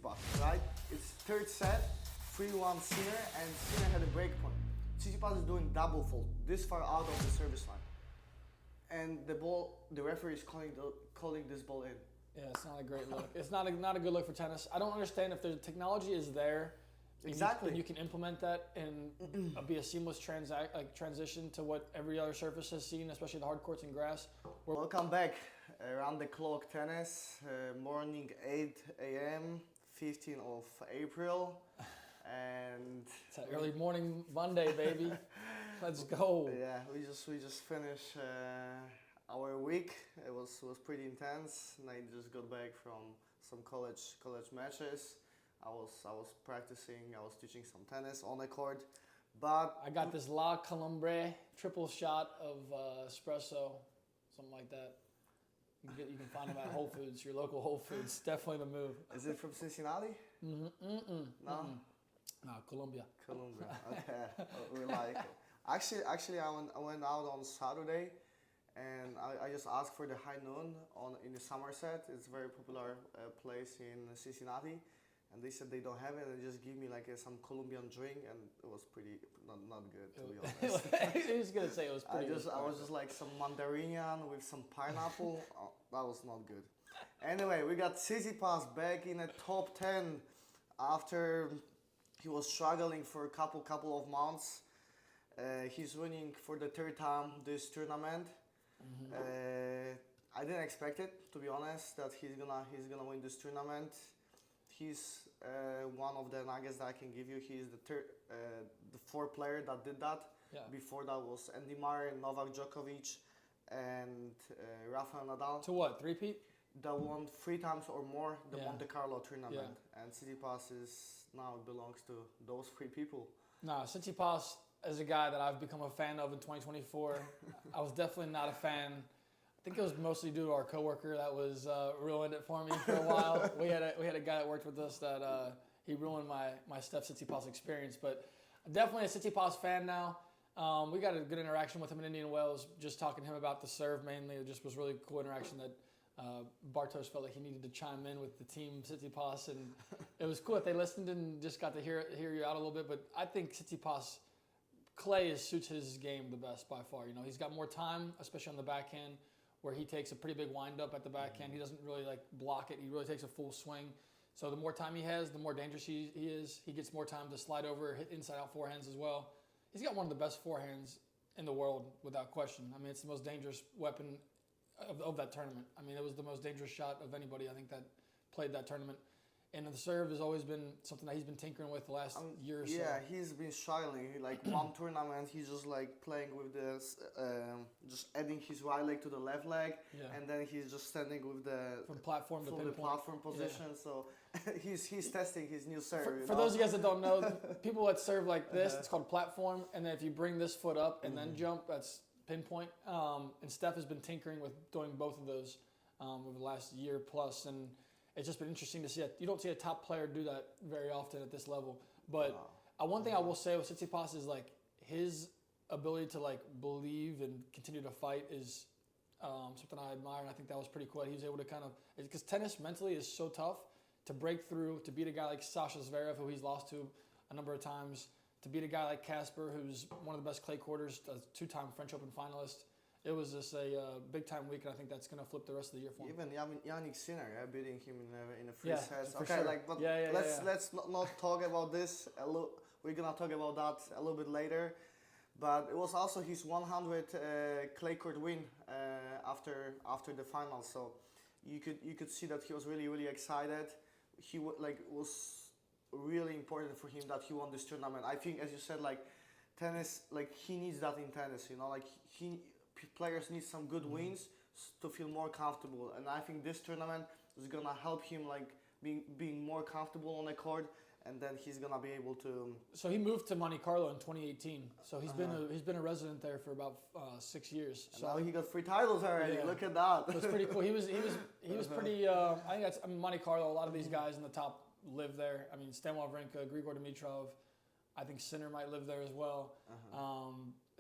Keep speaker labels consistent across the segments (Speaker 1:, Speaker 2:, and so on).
Speaker 1: Tsitsipas, right? It's third set, 3-1 Sinner, and Sinner had a break point. Tsitsipas is doing double fault, this far out of the service line. And the referee is calling this ball in.
Speaker 2: Yeah, it's not a great look. It's not a good look for tennis. I don't understand if the technology is there.
Speaker 1: Exactly.
Speaker 2: And you can implement that and be a seamless transition to what every other surface has seen, especially the hard courts and grass.
Speaker 1: Welcome back. Around the clock tennis, morning 8 a.m., 15th of April. And
Speaker 2: it's an early morning Monday, baby. Let's go.
Speaker 1: Yeah, we just finished our week. It was pretty intense, and I just got back from some college matches. I was practicing. I was teaching some tennis on the court, but
Speaker 2: I got this La Colombre triple shot of espresso, something like that. You can find them at Whole Foods, your local Whole Foods. Definitely the move.
Speaker 1: Is it from Cincinnati?
Speaker 2: No. No, Colombia.
Speaker 1: Okay, we like it. Actually, I went out on Saturday, and I just asked for the high noon in the Somerset. It's a very popular place in Cincinnati, and they said they don't have it. They just give me like some Colombian drink, and it was pretty not good, to be honest.
Speaker 2: I was gonna say it was pretty.
Speaker 1: I was just like some mandarinian with some pineapple. That was not good. Anyway, we got Tsitsipas back in the top 10 after he was struggling for a couple of months. He's winning for the third time this tournament. I didn't expect it, to be honest, that he's gonna win this tournament. He's one of the nuggets that I can give you. He's the fourth player that did that.
Speaker 2: Yeah.
Speaker 1: Before that was Andy Murray, Novak Djokovic, and Rafael Nadal.
Speaker 2: To what? Three-peat?
Speaker 1: That won 3 times or more the
Speaker 2: Yeah.
Speaker 1: Monte Carlo tournament.
Speaker 2: Yeah.
Speaker 1: And Tsitsipas now belongs to those 3 people.
Speaker 2: No, Tsitsipas is a guy that I've become a fan of in 2024. I was definitely not a fan. I think it was mostly due to our coworker that was ruined it for me for a while. We had a guy that worked with us that he ruined my Steph Tsitsipas experience. But I'm definitely a Tsitsipas fan now. We got a good interaction with him in Indian Wells, just talking to him about the serve mainly. It just was really cool interaction that Bartos felt like he needed to chime in with the team Tsitsipas, and it was cool that they listened and just got to hear you out a little bit. But I think Tsitsipas, clay suits his game the best by far. You know, he's got more time, especially on the backhand, where he takes a pretty big wind up at the backhand. He doesn't really block it. He really takes a full swing. So the more time he has, the more dangerous he is. He gets more time to slide over, hit inside out forehands as well. He's got one of the best forehands in the world without question. I mean, it's the most dangerous weapon of that tournament. I mean, it was the most dangerous shot of anybody, I think, that played that tournament. And the serve has always been something that he's been tinkering with the last year or so.
Speaker 1: Yeah, he's been struggling. One tournament, he's just playing with this, just adding his right leg to the left leg, and then he's just standing with the
Speaker 2: from platform to
Speaker 1: the
Speaker 2: pinpoint.
Speaker 1: platform position. Yeah. So he's testing his new serve.
Speaker 2: For those of you guys that don't know, people that serve like this, it's called platform, and then if you bring this foot up and then jump, that's pinpoint. And Steph has been tinkering with doing both of those over the last year plus, and it's just been interesting to see that. You don't see a top player do that very often at this level. But one thing I will say with Tsitsipas is his ability to believe and continue to fight is something I admire, and I think that was pretty cool. He was able to because tennis mentally is so tough to break through, to beat a guy like Sasha Zverev, who he's lost to a number of times, to beat a guy like Casper, who's one of the best clay quarters, a 2-time French Open finalist. It was just a big-time week, and I think that's going to flip the rest of the year for him.
Speaker 1: Even Jannik Sinner, beating him in a free set.
Speaker 2: For
Speaker 1: Okay,
Speaker 2: sure.
Speaker 1: let's not talk about this. We're going to talk about that a little bit later. But it was also his 100 clay court win after the finals. So you could see that he was really, really excited. He it was really important for him that he won this tournament. I think, as you said, tennis, he needs that in tennis. You know, players need some good wins to feel more comfortable, and I think this tournament is gonna help him being more comfortable on the court, and then he's gonna be able to.
Speaker 2: So he moved to Monte Carlo in 2018. So he's been a resident there for about 6 years.
Speaker 1: So now he got 3 titles already.
Speaker 2: Yeah.
Speaker 1: Look at that.
Speaker 2: It was pretty cool. He was pretty. I think Monte Carlo. A lot of these guys in the top live there. I mean, Stan Wawrinka, Grigor Dimitrov. I think Sinner might live there as well.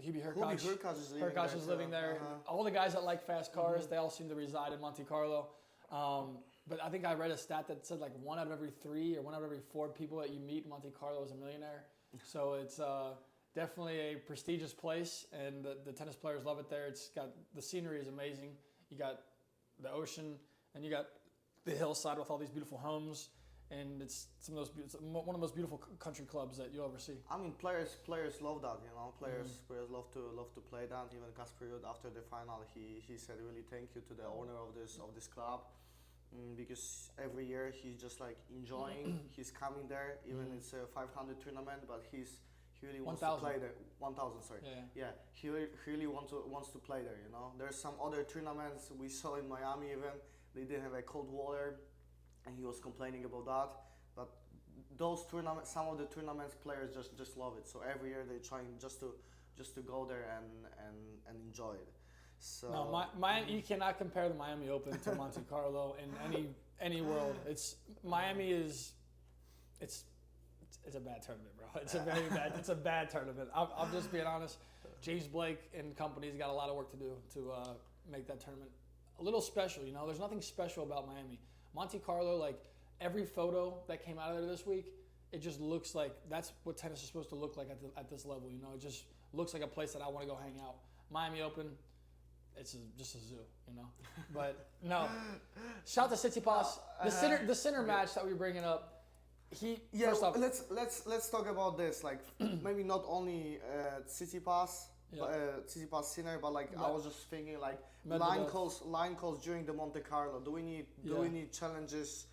Speaker 2: Hubie Hurkacz is living there. All the guys that like fast cars, they all seem to reside in Monte Carlo. but I think I read a stat that said like 1 out of every 3 or 1 out of every 4 people that you meet in Monte Carlo is a millionaire. So it's definitely a prestigious place, and the tennis players love it there. It's got the scenery is amazing. You got the ocean, and you got the hillside with all these beautiful homes, and it's one of the most beautiful country clubs that you'll ever see.
Speaker 1: I mean, players love that, you know. Players love to play that. Even Casper Ruud, after the final, he said really thank you to the owner of this club, because every year he's just like enjoying. He's coming there, even it's a 500 tournament, but he really wants to play there. 1,000, sorry. Yeah. He really wants to play there. You know, there's some other tournaments we saw in Miami even. They didn't have a cold water, and he was complaining about that. But those tournaments, some of the tournaments, players just love it. So every year they're trying just to go there and enjoy it. So
Speaker 2: no, Miami, you cannot compare the Miami Open to Monte Carlo in any world. Miami is it's a bad tournament, bro. It's a bad tournament. I'm just being honest. James Blake and company's got a lot of work to do to make that tournament a little special. You know, there's nothing special about Miami. Monte Carlo, like every photo that came out of there this week, it just looks like that's what tennis is supposed to look like at this level. You know, it just looks like a place that I want to go hang out. Miami Open, it's just a zoo, you know. But no, shout out to Tsitsipas. The Sinner match that we were bringing up. First off,
Speaker 1: let's talk about this. Like maybe not only Tsitsipas, Tsitsipas Sinner, but like I was just thinking like line calls during the Monte Carlo. Do we need challenges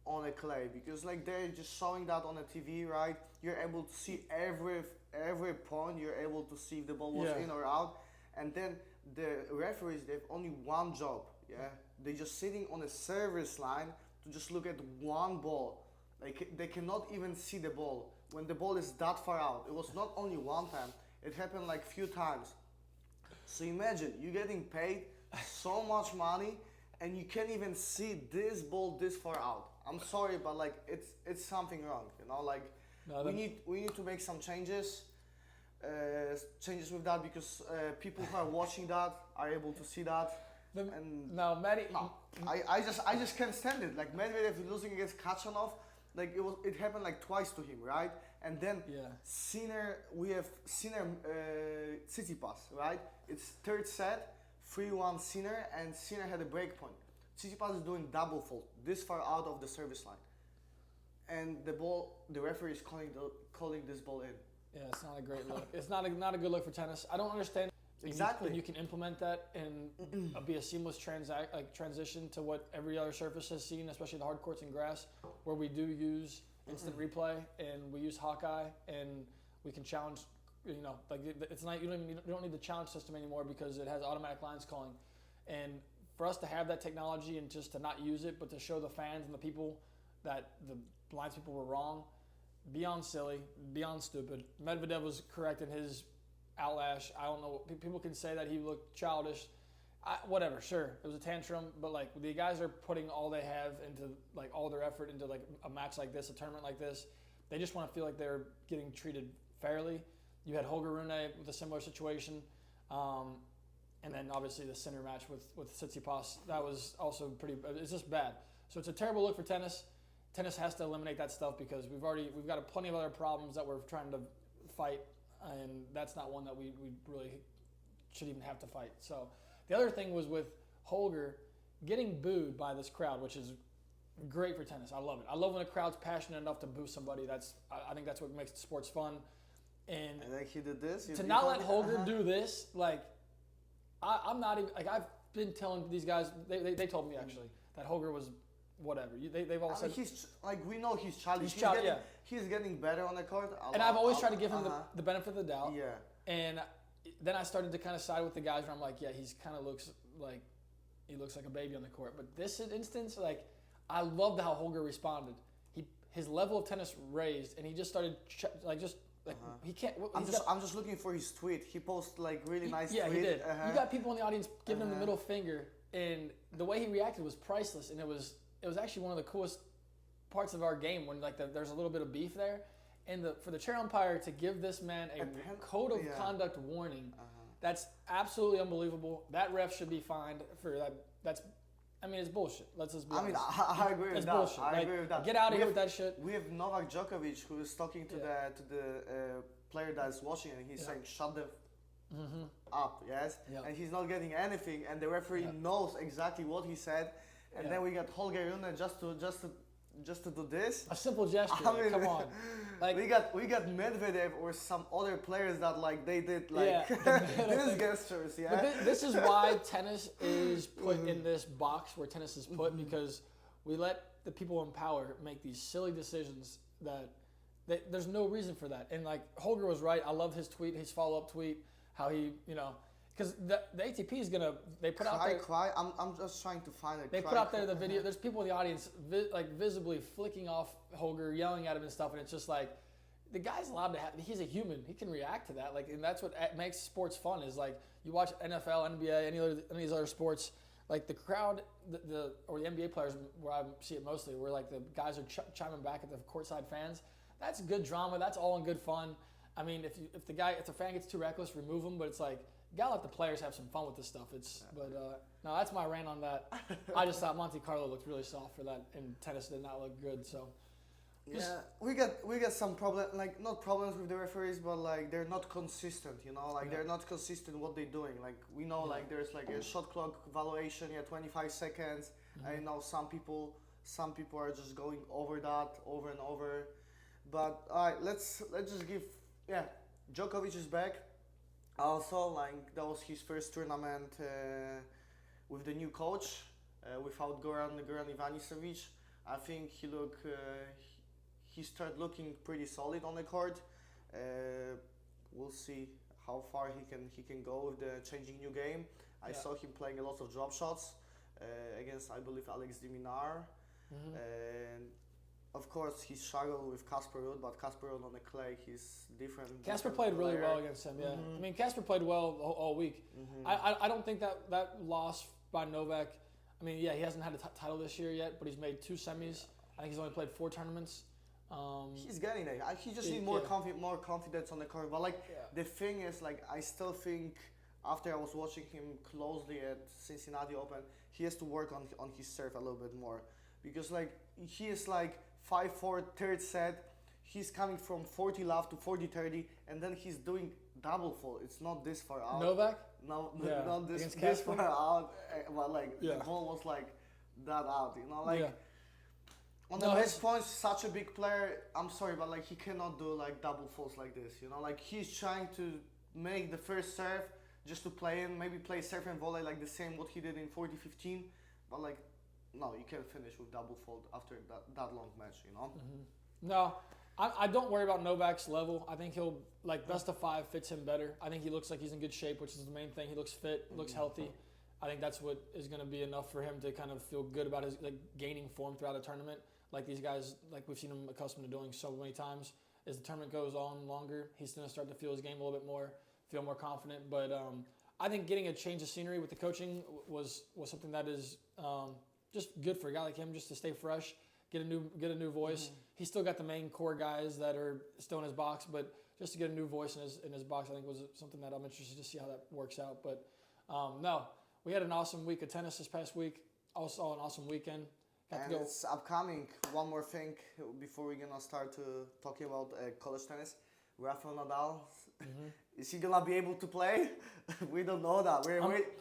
Speaker 1: on a clay? Because like they're just showing that on a TV, right? You're able to see every point. You're able to see if the ball was in or out, and then the referees, they have only one job. Yeah, they're just sitting on a service line to just look at one ball. Like they cannot even see the ball when the ball is that far out. It was not only one time; it happened like few times. So imagine you getting paid so much money and you can't even see this ball this far out. I'm sorry, but like it's something wrong. You know, like we need to make some changes with that, because people who are watching that are able to see that. I just can't stand it. Like Medvedev losing against Khachanov. Like it happened like twice to him, right? And then Sinner, we have Sinner Tsitsipas, right? It's third set, 3-1 Sinner, and Sinner had a break point. Tsitsipas is doing double fault, this far out of the service line, and the referee is calling this ball in.
Speaker 2: Yeah, it's not a great look. It's not a good look for tennis. I don't understand.
Speaker 1: Exactly.
Speaker 2: You can implement that and be a seamless transition to what every other surface has seen, especially the hard courts and grass, where we do use instant replay and we use Hawkeye and we can challenge. You know, like it's not you don't need the challenge system anymore because it has automatic lines calling. And for us to have that technology and just to not use it, but to show the fans and the people that the blinds people were wrong, beyond silly, beyond stupid. Medvedev was correct in his outlash. I don't know. People can say that he looked childish. Whatever, sure, it was a tantrum, but like the guys are putting all they have into like all their effort into like a match like this, a tournament like this. They just want to feel like they're getting treated fairly. You had Holger Rune with a similar situation, and then obviously the Sinner match with Tsitsipas. That was also pretty. It's just bad. So it's a terrible look for tennis. Tennis has to eliminate that stuff because we've got plenty of other problems that we're trying to fight. And that's not one that we really should even have to fight. So the other thing was with Holger getting booed by this crowd, which is great for tennis. I love it. I love when a crowd's passionate enough to boo somebody. I think that's what makes the sports fun. And
Speaker 1: like he did this.
Speaker 2: To not let Holger do this, like I'm not even like I've been telling these guys. They told me actually that Holger was whatever. They've all said
Speaker 1: he's like we know he's childish. He's getting better on the court.
Speaker 2: And I've always tried to give him the benefit of the doubt.
Speaker 1: Yeah.
Speaker 2: And then I started to kind of side with the guys where I'm like, yeah, he's kind of looks like a baby on the court. But this instance, like, I loved how Holger responded. His level of tennis raised, and he just started he can't.
Speaker 1: I'm just looking for his tweet. He posted like really nice.
Speaker 2: Yeah,
Speaker 1: tweet.
Speaker 2: He did. You got people in the audience giving him the middle finger, and the way he reacted was priceless. And it was actually one of the coolest parts of our game when like there's a little bit of beef there, and for the chair umpire to give this man a code of conduct warning, that's absolutely unbelievable. That ref should be fined for that. That's I mean, it's bullshit. Let's just be
Speaker 1: I mean,
Speaker 2: honest.
Speaker 1: I agree with
Speaker 2: It's
Speaker 1: that.
Speaker 2: bullshit.
Speaker 1: I
Speaker 2: Like,
Speaker 1: agree with that.
Speaker 2: get out of
Speaker 1: We
Speaker 2: here
Speaker 1: have-
Speaker 2: with that shit.
Speaker 1: We have Novak Djokovic who is talking to the player that's watching, and he's saying, "Shut the up," yes,
Speaker 2: Yeah.
Speaker 1: and he's not getting anything, and the referee knows exactly what he said, and then we got Holger Rune just to do this.
Speaker 2: A simple gesture.
Speaker 1: I mean,
Speaker 2: come on. Like,
Speaker 1: we got Medvedev or some other players that like they did like these gestures, yeah.
Speaker 2: But this is why tennis is put in this box where tennis is put, because we let the people in power make these silly decisions that there's no reason for that. And like Holger was right. I love his tweet, his follow-up tweet, how he, because the ATP is gonna, they put out there.
Speaker 1: I'm just trying to find it.
Speaker 2: They put out there the video. There's people in the audience visibly flicking off Holger, yelling at him and stuff, and it's just like, the guy's allowed to have. He's a human. He can react to that. Like, and that's what makes sports fun. Is like you watch NFL, NBA, any of these other sports. Like the crowd, or the NBA players, where I see it mostly, where like the guys are chiming back at the courtside fans. That's good drama. That's all in good fun. I mean, if the fan gets too reckless, remove him. But it's like, you gotta let the players have some fun with this stuff. No, that's my rant on that. I just thought Monte Carlo looked really soft for that, and tennis did not look good. So.
Speaker 1: Yeah, we got some not problems with the referees, but like they're not consistent, they're not consistent what they're doing. Like we know, like there's like a shot clock valuation, 25 seconds. I know some people are just going over that over and over. But all right, let's just give Djokovic is back. Also, like that was his first tournament with the new coach, without Goran Ivanisevic. I think he started looking pretty solid on the court. We'll see how far he can go with the changing new game. I saw him playing a lot of drop shots against, I believe, Alex de Minaur. And of course, he struggled with Casper Ruud, but Casper Ruud on the clay, he's different.
Speaker 2: Casper played really well against him. Yeah, I mean, Casper played well all week. I don't think that loss by Novak. I mean, yeah, he hasn't had a title this year yet, but he's made 2 semis. I think he's only played 4 tournaments.
Speaker 1: He's getting there. He just needs more confidence on the court. But the thing is, like, I still think after I was watching him closely at Cincinnati Open, he has to work on his serve a little bit more, because like he is like 5-4 third set. He's coming from 40 love to 40-30, and then he's doing double fault. It's not this far out.
Speaker 2: Novak?
Speaker 1: No, not this far out. But like the ball was like that out. On the match points, such a big player. I'm sorry, but like he cannot do like double faults like this. Like he's trying to make the first serve just to play in, maybe play serve and volley like the same what he did in 40-15. But like, no, you can't finish with double fault after that long match.
Speaker 2: No, I don't worry about Novak's level. I think he'll best of 5 fits him better. I think he looks like he's in good shape, which is the main thing. He looks fit, looks healthy. I think that's what is going to be enough for him to kind of feel good about his gaining form throughout a tournament. Like these guys, like we've seen him accustomed to doing so many times. As the tournament goes on longer, he's going to start to feel his game a little bit more, feel more confident. But I think getting a change of scenery with the coaching was something that is just good for a guy like him, just to stay fresh, get a new voice. He's still got the main core guys that are still in his box, but just to get a new voice in his box, I think was something that I'm interested to see how that works out. But no, we had an awesome week of tennis this past week. Also an awesome weekend.
Speaker 1: And it's upcoming. One more thing before we're gonna start talking about college tennis. Rafael Nadal, is he gonna be able to play? We don't know that.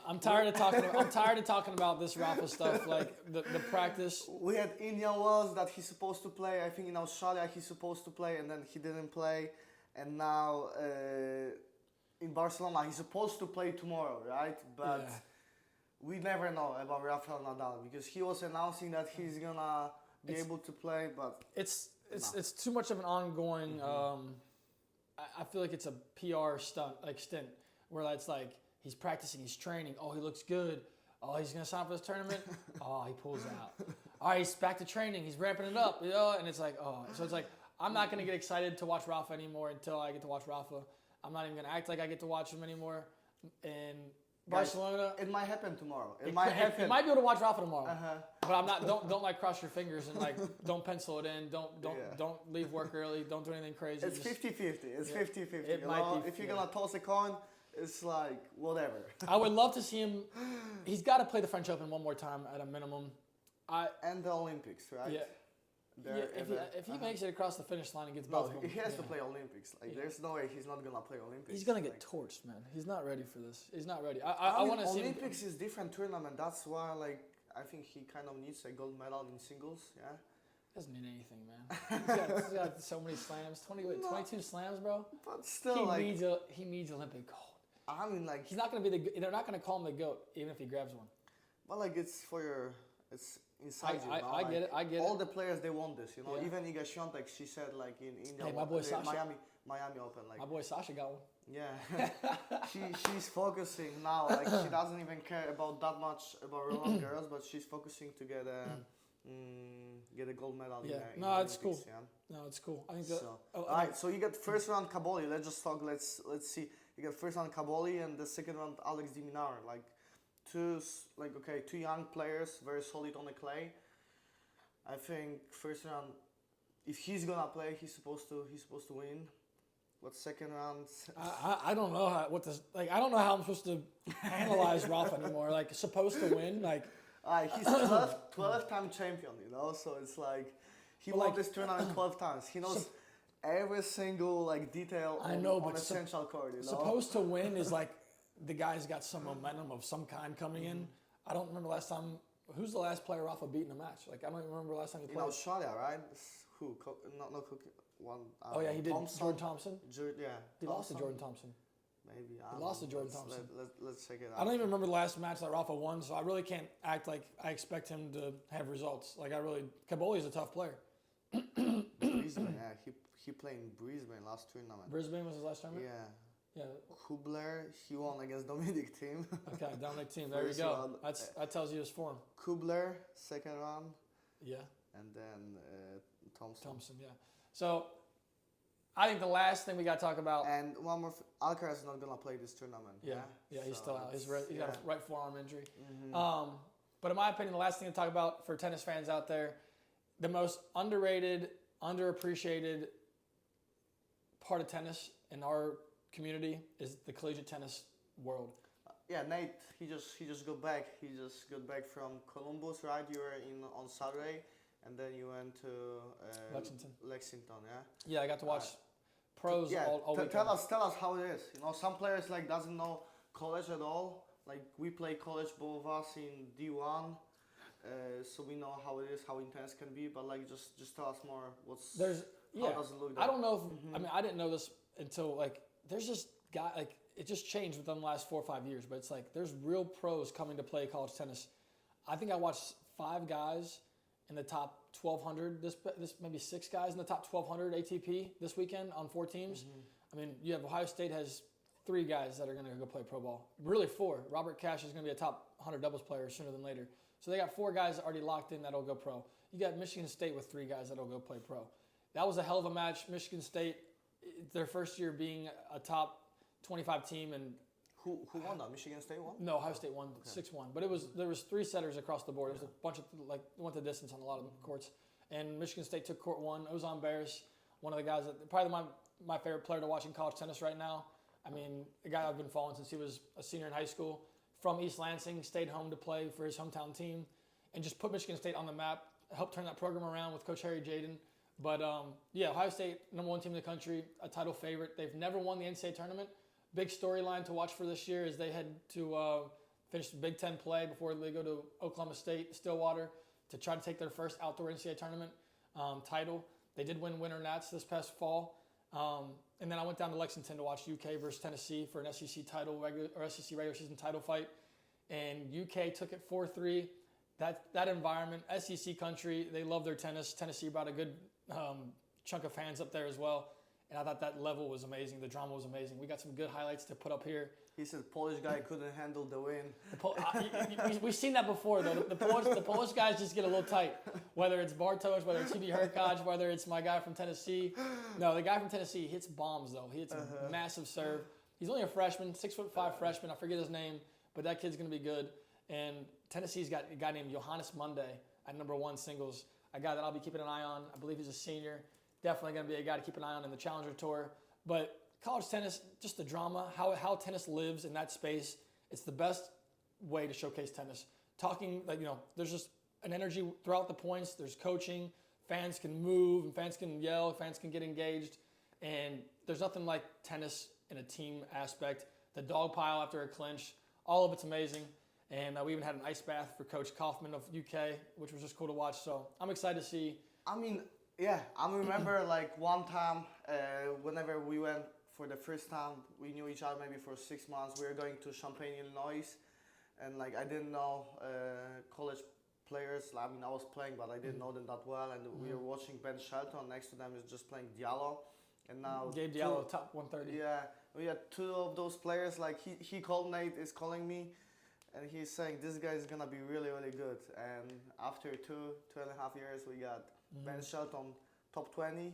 Speaker 2: I'm tired of talking. I'm tired of talking about this Rafa stuff. Like the practice.
Speaker 1: We had Indian Wells that he's supposed to play. I think in Australia he's supposed to play, and then he didn't play. And now in Barcelona he's supposed to play tomorrow, right? But we never know about Rafael Nadal, because he was announcing that he's gonna be able to play, but
Speaker 2: it's too much of an ongoing. I feel like it's a PR stint where it's like he's practicing, he's training. Oh, he looks good. Oh, he's gonna sign for this tournament. Oh, he pulls out. All right, he's back to training. He's ramping it up. And it's like, so it's like I'm not gonna get excited to watch Rafa anymore until I get to watch Rafa. I'm not even gonna act like I get to watch him anymore. And Barcelona.
Speaker 1: It might happen tomorrow. It might happen.
Speaker 2: You might be able to watch Rafa tomorrow. But I'm not. Don't cross your fingers and don't pencil it in. Don't leave work early. Don't do anything crazy.
Speaker 1: It's 50-50. It's 50-50.
Speaker 2: It might be.
Speaker 1: If you're gonna toss a coin, It's like, whatever.
Speaker 2: I would love to see him. He's got to play the French Open one more time at a minimum.
Speaker 1: And the Olympics, right?
Speaker 2: Yeah. If he makes it across the finish line and gets both of them.
Speaker 1: He has to play Olympics. Like, there's no way he's not gonna play Olympics.
Speaker 2: He's gonna get torched, man. He's not ready for this. He's not ready. I want to see.
Speaker 1: Olympics is different tournament. That's why, like, I think he kind of needs a gold medal in singles. Yeah.
Speaker 2: Doesn't mean anything, man. He's got so many slams. 22 slams, bro.
Speaker 1: But still,
Speaker 2: he needs Olympic gold.
Speaker 1: I mean, like,
Speaker 2: he's not gonna be they're not gonna call him the GOAT even if he grabs one.
Speaker 1: But like, it's inside you.
Speaker 2: I get it. I get
Speaker 1: all
Speaker 2: it.
Speaker 1: the players, they want this. You know,
Speaker 2: Yeah.
Speaker 1: even Iga Świątek, she said, like, in India,
Speaker 2: Hey, my boy Sasha.
Speaker 1: Miami Open, like,
Speaker 2: My boy Sasha got one.
Speaker 1: yeah, she's focusing now. Like, she doesn't even care about that much about Roland Garros, but she's focusing to get a gold medal.
Speaker 2: Yeah,
Speaker 1: in
Speaker 2: no, it's cool.
Speaker 1: Olympics, yeah?
Speaker 2: No, it's cool. I think that.
Speaker 1: So, all right, so you get first round Cobolli. Let's just talk. Let's see. You get first round Cobolli and the second round Alex de Minaur. Like, two young players, very solid on the clay. I think first round, if he's gonna play, he's supposed to win. But second round,
Speaker 2: I don't know I don't know how I'm supposed to analyze Rafa anymore. Like, supposed to win, like.
Speaker 1: he's 12-time champion, you know. So it's like he won this tournament 12 times. He knows every single like detail on essential court. You know,
Speaker 2: supposed to win is like the guy's got some momentum of some kind coming in. I don't remember last time. Who's the last player Rafa beat in a match? Like, I don't even remember last time he played.
Speaker 1: In Australia, right? Who? Not Cook. One.
Speaker 2: Oh yeah, he did.
Speaker 1: Thompson.
Speaker 2: Jordan Thompson.
Speaker 1: He
Speaker 2: lost to Jordan Thompson.
Speaker 1: Maybe.
Speaker 2: He lost to Jordan Thompson.
Speaker 1: Let's check it out.
Speaker 2: I don't even remember the last match that Rafa won, so I really can't act like I expect him to have results. Like, Cobolli's a tough player.
Speaker 1: Brisbane, yeah. He played in Brisbane last tournament.
Speaker 2: Brisbane was his last tournament?
Speaker 1: Yeah. Kubler, he won against Dominic Thiem.
Speaker 2: Okay, Dominic Thiem. There you go. That tells you his form.
Speaker 1: Kubler, second round.
Speaker 2: Yeah.
Speaker 1: And then Thompson.
Speaker 2: Yeah. So, I think the last thing we got to talk about.
Speaker 1: And one more. Alcaraz is not gonna play this tournament.
Speaker 2: Yeah, he's still out. He's got a right forearm injury.
Speaker 1: Mm-hmm.
Speaker 2: But in my opinion, the last thing to talk about for tennis fans out there, the most underrated, underappreciated part of tennis in our community is the collegiate tennis world.
Speaker 1: Yeah, Nate. He just got back. He just got back from Columbus, right? You were on Saturday, and then you went to Lexington. Yeah.
Speaker 2: Yeah, I got to watch pros all weekend.
Speaker 1: Tell us how it is. You know, some players like doesn't know college at all. Like, we play college, both of us in D1, so we know how it is, how intense can be. But like, just tell us more. How does it look?
Speaker 2: I don't know if I mean, I didn't know this until like there's just it just changed within the last 4 or 5 years. But it's like there's real pros coming to play college tennis. I think I watched 5 guys in the top 1,200. This maybe 6 guys in the top 1,200 ATP this weekend on 4 teams. I mean, you have Ohio State has 3 guys that are going to go play pro ball. Really 4. Robert Cash is going to be a top 100 doubles player sooner than later. So they got 4 guys already locked in that'll go pro. You got Michigan State with 3 guys that'll go play pro. That was a hell of a match. Michigan State, their first year being a top 25 team, and
Speaker 1: who won that? Michigan State won?
Speaker 2: No, Ohio State won 6-1. But there was 3 setters across the board. It was a bunch of went the distance on a lot of courts. And Michigan State took court 1. Ozan Bears, one of the guys that probably my favorite player to watch in college tennis right now. I mean, a guy I've been following since he was a senior in high school. From East Lansing, stayed home to play for his hometown team, and just put Michigan State on the map. Helped turn that program around with Coach Harry Jaden. But Ohio State, #1 team in the country, a title favorite. They've never won the NCAA tournament. Big storyline to watch for this year is they head to finish the Big Ten play before they go to Oklahoma State, Stillwater, to try to take their first outdoor NCAA tournament title. They did win Winter Nats this past fall. And then I went down to Lexington to watch UK versus Tennessee for an SEC SEC regular season title fight. And UK took it 4-3. That environment, SEC country, they love their tennis. Tennessee brought a good chunk of fans up there as well. And I thought that level was amazing. The drama was amazing. We got some good highlights to put up here.
Speaker 1: He said Polish guy couldn't handle the win.
Speaker 2: We've seen that before, though. The Polish guys just get a little tight. Whether it's Bartosz, whether it's Hubie Hurkacz, whether it's my guy from Tennessee. No, the guy from Tennessee hits bombs, though. He hits a massive serve. He's only a freshman, 6'5" freshman. I forget his name, but that kid's going to be good. And Tennessee's got a guy named Johannes Monday at #1 singles, a guy that I'll be keeping an eye on. I believe he's a senior. Definitely going to be a guy to keep an eye on in the Challenger Tour. But college tennis, just the drama, how tennis lives in that space. It's the best way to showcase tennis. Talking, like, there's just an energy throughout the points. There's coaching. Fans can move, and fans can yell, fans can get engaged. And there's nothing like tennis in a team aspect. The dog pile after a clinch, all of it's amazing. And we even had an ice bath for Coach Kaufman of UK, which was just cool to watch. So I'm excited to see.
Speaker 1: I mean, yeah, I remember like one time whenever we went for the first time, we knew each other maybe for 6 months. We were going to Champaign, Illinois, and like I didn't know college players. I mean, I was playing, but I didn't know them that well. And we were watching Ben Shelton. Next to them is just playing Diallo, and now
Speaker 2: Gabe Diallo, top 130.
Speaker 1: Yeah, we had two of those players. Like he called, Nate is calling me, and he's saying this guy is gonna be really, really good. And after 2.5 years, we got Ben Shelton top 20,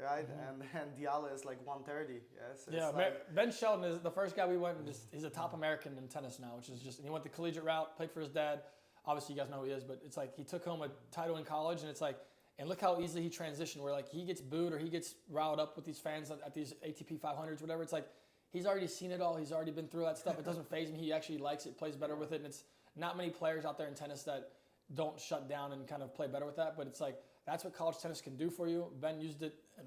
Speaker 1: right? And then Diallo is like 130. Yes.
Speaker 2: Yeah, Ben Shelton is the first guy we went. He's a top American in tennis now, which is just. And he went the collegiate route, played for his dad. Obviously, you guys know who he is, but it's like he took home a title in college, and it's like, and look how easily he transitioned. Where like he gets booed or he gets riled up with these fans at these ATP 500s, whatever. It's like he's already seen it all. He's already been through that stuff. It doesn't faze him. He actually likes it, plays better with it, and it's not many players out there in tennis that don't shut down and kind of play better with that. But it's like that's what college tennis can do for you. Ben used it in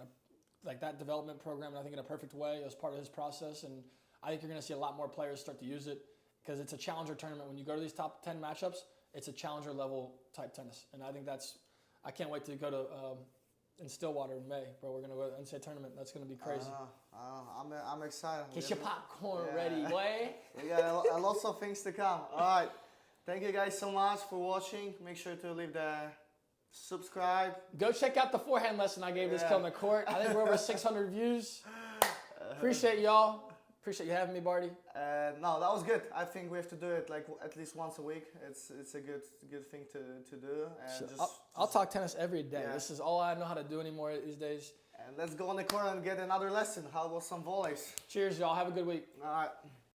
Speaker 2: that development program, I think in a perfect way as part of his process, and I think you're going to see a lot more players start to use it because it's a challenger tournament. When you go to these top 10 matchups, it's a challenger level type tennis, and I think I can't wait to go to in Stillwater in May, bro. We're gonna go to the NCAA tournament. That's gonna be crazy.
Speaker 1: I'm excited.
Speaker 2: Get your popcorn ready, boy.
Speaker 1: We got a lots of things to come. All right, thank you guys so much for watching. Make sure to leave the subscribe.
Speaker 2: Go check out the forehand lesson I gave this kid on the court. I think we're over 600 views. Appreciate y'all. Appreciate you having me, Barty.
Speaker 1: No, that was good. I think we have to do it like at least once a week. It's a good thing to do. And
Speaker 2: I'll talk tennis every day.
Speaker 1: Yeah.
Speaker 2: This is all I know how to do anymore these days.
Speaker 1: And let's go on the court and get another lesson. How about some volleys?
Speaker 2: Cheers, y'all. Have a good week.
Speaker 1: All right.